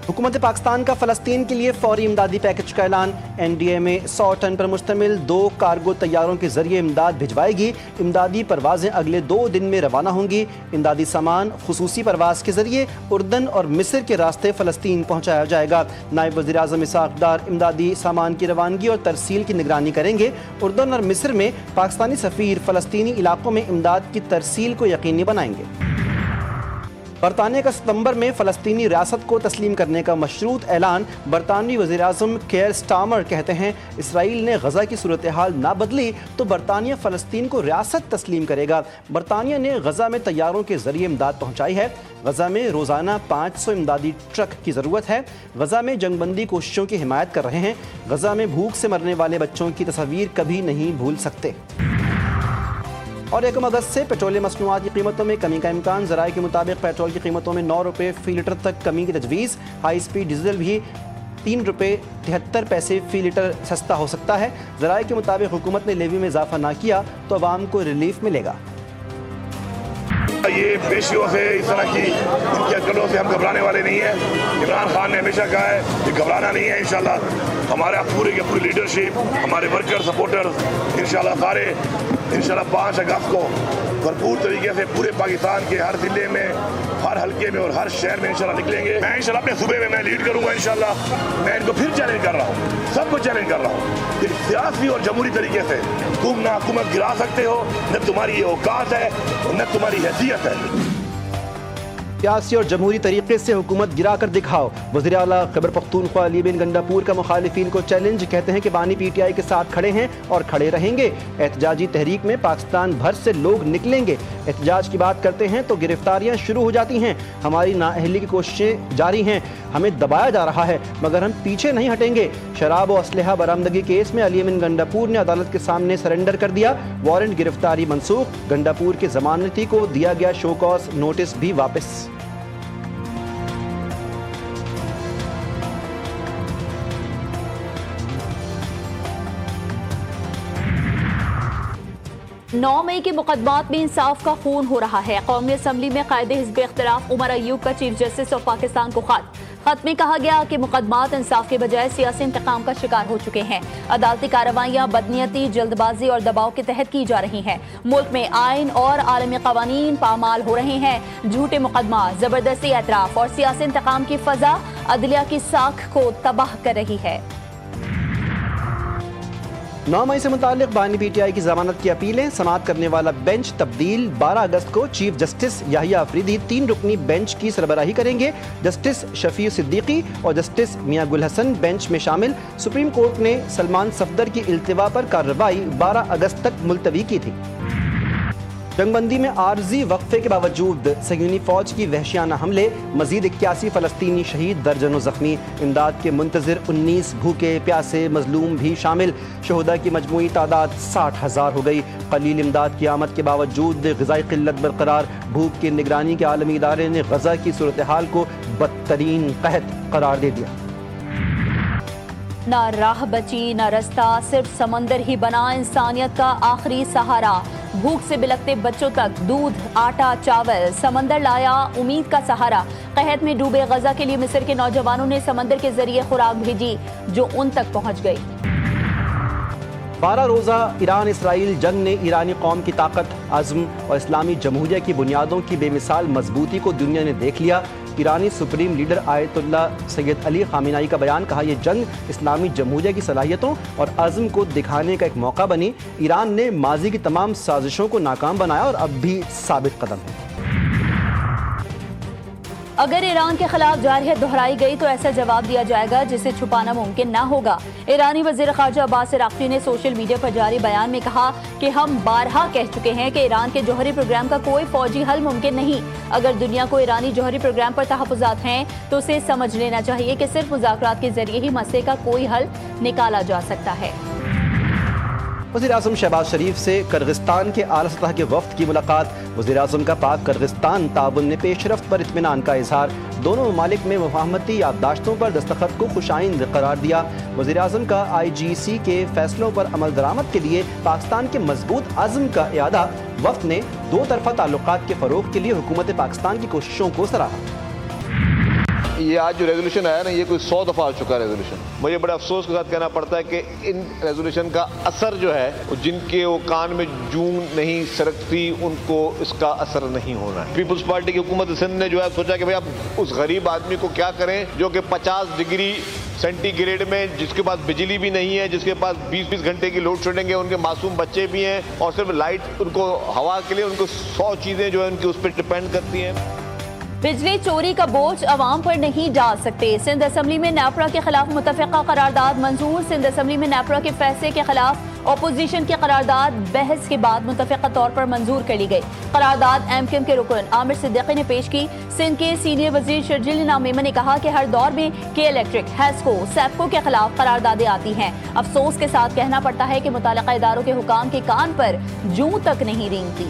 हुकूमत पाकिस्तान का फ़लस्तीन के लिए फौरी इमदादी पैकेज का ऐलान। NDA में 100 टन पर मुश्तमिल 2 कार्गो तैयारों के जरिए इमदाद भिजवाएगी। इमदादी परवाजें अगले 2 दिन में रवाना होंगी। इमदादी सामान खुसूसी परवाज के जरिए उर्दन और मिस्र के रास्ते फ़लस्तीन पहुँचाया जाएगा। नायब वज़ीर आज़म इसहाक़ डार इमदादी सामान की रवानगी और तरसील की निगरानी करेंगे। उर्दन और मिस्र में पाकिस्तानी सफ़ीर फ़लस्तीनी इलाकों में इमदाद की तरसील को यकीनी बनाएंगे। बरतानिया का सितंबर में फ़लस्तीनी रियासत को तस्लीम करने का मशरूत ऐलान। बरतानवी वज़ीर आज़म केयर स्टार्मर कहते हैं इसराइल ने गज़ा की सूरत हाल ना बदली तो बरतानिया फ़लस्तीन को रियासत तस्लीम करेगा। बरतानिया ने गज़ा में तैयारों के ज़रिए इमदाद पहुँचाई है। गज़ा में रोज़ाना 500 इमदादी ट्रक की ज़रूरत है। गज़ा में जंगबंदी कोशिशों की हिमायत कर रहे हैं। गज़ा में भूख से मरने वाले बच्चों की तस्वीर कभी नहीं भूल सकते। और 1 अगस्त से पेट्रोलियम मसनूआत की कीमतों में कमी का इम्कान। ज़राए के मुताबिक पेट्रोल की कीमतों में 9 रुपये फ़ी लीटर तक कमी की तजवीज़। हाई स्पीड डीजल भी 3 रुपये 73 पैसे फ़ी लीटर सस्ता हो सकता है। ज़राए के मुताबिक हुकूमत ने लेवी में इजाफा ना किया तो अवाम को रिलीफ मिलेगा। ये पेशियों से इस तरह की इनकी अटकलों से हम घबराने वाले नहीं हैं। इमरान खान ने हमेशा कहा है कि घबराना नहीं है। इंशाल्लाह हमारा पूरी की पूरी लीडरशिप, हमारे वर्कर सपोर्टर इंशाल्लाह सारे 5 अगस्त को भरपूर तरीके से पूरे पाकिस्तान के हर जिले में, हर हल्के में और हर शहर में इंशाल्लाह निकलेंगे। मैं इंशाल्लाह अपने सूबे में मैं लीड करूंगा। इंशाल्लाह मैं इनको फिर चैलेंज कर रहा हूँ, सबको चैलेंज कर रहा हूँ कि सियासी और जमहूरी तरीके से तुम ना हुकूमत गिरा सकते हो, न तुम्हारी ये औकात है और न तुम्हारी हैसियत है। सियासी और जमहूरी तरीके से हुकूमत गिरा कर दिखाओ। वज़ीर आला खैबर पख्तूनख्वा अली बिन गंडापुर का मुखालिफिन को चैलेंज। कहते हैं कि बानी PTI के साथ खड़े हैं और खड़े रहेंगे। एहतजाजी तहरीक में पाकिस्तान भर से लोग निकलेंगे। एहतजाज की बात करते हैं तो गिरफ्तारियां शुरू हो जाती हैं। हमारी नाअहली की कोशिशें जारी हैं। हमें दबाया जा रहा है मगर हम पीछे नहीं हटेंगे। शराब और असलहा बरामदगी केस में अली बिन गंडापुर ने अदालत के सामने सरेंडर कर दिया। वारंट गिरफ्तारी मनसूख। गंडापुर के जमानती को दिया गया शो कॉज नोटिस भी वापस। नौ मई के मुकदमात में इंसाफ का खून हो रहा है। कौमी असम्बली में कायदे हिज़्ब इख्तिलाफ उमर अयूब का चीफ जस्टिस ऑफ पाकिस्तान को खत में कहा गया कि मुकदमात इंसाफ के बजाय सियासी इंतकाम का शिकार हो चुके हैं। अदालती कार्रवाइयाँ बदनीयती, जल्दबाजी और दबाव के तहत की जा रही हैं। मुल्क में आइन और आलमी कवानीन पामाल हो रहे हैं। झूठे मुकदमा, जबरदस्ती एतराफ और सियासी इंतकाम की फजा अदलिया की साख को तबाह कर रही है। 9 मई से मुतालिक बानी PTI की जमानत की अपीलें। समाअत करने वाला बेंच तब्दील। 12 अगस्त को चीफ जस्टिस याहिया अफरीदी 3 रुकनी बेंच की सरबराही करेंगे। जस्टिस शफी सिद्दीकी और जस्टिस मियां गुल हसन बेंच में शामिल। सुप्रीम कोर्ट ने सलमान सफदर की इल्तिवा पर कार्रवाई 12 अगस्त तक मुलतवी की थी। जंगबंदी में आर्जी वक्फे के बावजूद सयूनी फौज की वहशियाना हमले। मजीद 81 फ़लस्तीनी शहीद, दर्जनों जख्मी। इमदाद के मुंतज़िर 19 भूखे प्यासे मजलूम भी शामिल। शहदा की मजमूई तादाद 60,000 हो गई। कलील इमदाद की आमद के बावजूद ग़िज़ाई क़िल्लत बरकरार। भूख की निगरानी के आलमी इदारे ने गज़ा की सूरत हाल को बदतरीन कहत करार दे दिया। ना राह बची ना रास्ता, सिर्फ समंदर ही बना इंसानियत का आखिरी सहारा। भूख से बिलखते बच्चों तक दूध, आटा, चावल समंदर लाया उम्मीद का सहारा। कहत में डूबे गजा के लिए मिस्र के नौजवानों ने समंदर के जरिए खुराक भेजी जो उन तक पहुंच गई। 12 रोज़ा ईरान इसराइल जंग ने ईरानी कौम की ताकत, अज़्म और इस्लामी जमहूरिया की बुनियादों की बेमिसाल मजबूती को दुनिया ने देख लिया। ईरानी supreme leader Ayatollah Syed Ali Khamenei का बयान। कहा यह जंग इस्लामी जमहूरिया की सलाहियतों और अज़्म को दिखाने का एक मौका बनी। ईरान ने माजी की तमाम साजिशों को नाकाम बनाया और अब भी साबित कदम है। अगर ईरान के खिलाफ जारहियत दोहराई गई तो ऐसा जवाब दिया जाएगा जिसे छुपाना मुमकिन न होगा। ईरानी वज़ीर ख़ारजा अब्बास अराक़ची ने सोशल मीडिया पर जारी बयान में कहा कि हम बारहा कह चुके हैं कि ईरान के जौहरी प्रोग्राम का कोई फौजी हल मुमकिन नहीं। अगर दुनिया को ईरानी जौहरी प्रोग्राम पर तहफ़्फ़ुज़ात हैं तो उसे समझ लेना चाहिए कि सिर्फ मुज़ाकरात के जरिए ही मसले का कोई हल निकाला जा सकता है। वज़ीर आज़म शहबाज शरीफ से किर्गिस्तान के आला सतह के वफ़द की मुलाकात। वज़ीर आज़म का पाक किर्गिस्तान ताउन में पेशरफ्त पर इत्मीनान का इजहार। दोनों ममालिक में मुफाहमती याददाश्तों पर दस्तखत को खुशाइंद करार दिया। वज़ीर आज़म का IGC के फैसलों पर अमल दरामद के लिए पाकिस्तान के मजबूत अज़्म का इयादा। वफ़द ने 2 तरफ़ा ताल्लुकात के फ़रोग़ के लिए हुकूमत पाकिस्तान की कोशिशों को सराहा। یہ آج جو ریزولوشن آیا نا یہ کوئی 100 دفعہ آ چکا ریزولوشن. مجھے بڑے افسوس کے ساتھ کہنا پڑتا ہے کہ ان ریزولوشن کا اثر جو ہے جن کے وہ کان میں جون نہیں سرکتی ان کو اس کا اثر نہیں ہونا ہے. پیپلز پارٹی کی حکومت سندھ نے جو ہے سوچا کہ بھئی اب اس غریب آدمی کو کیا کریں جو کہ 50 ڈگری سینٹی گریڈ میں جس کے پاس بجلی بھی نہیں ہے, جس کے پاس 20 گھنٹے کی لوڈ شیڈنگ ہے, ان کے معصوم بچے بھی ہیں اور صرف لائٹ ان کو ہوا کے لیے ان کو 100 چیزیں جو ہے ان کی اس پہ ڈپینڈ کرتی ہیں. بجلی چوری کا بوجھ عوام پر نہیں ڈال سکتے. سندھ اسمبلی میں نیپرا کے خلاف متفقہ قرارداد منظور. سندھ اسمبلی میں نیپرا کے فیصلے کے خلاف اپوزیشن کی قرارداد بحث کے بعد متفقہ طور پر منظور کر لی گئی. قرارداد ایم کیو ایم کے رکن عامر صدیقی نے پیش کی. سندھ کے سینئر وزیر شرجیل انعام نے کہا کہ ہر دور میں کے الیکٹرک, ہیسکو, سیپکو کے خلاف قراردادیں آتی ہیں. افسوس کے ساتھ کہنا پڑتا ہے کہ متعلقہ اداروں کے حکام کے کان پر جوں تک نہیں رینگتی.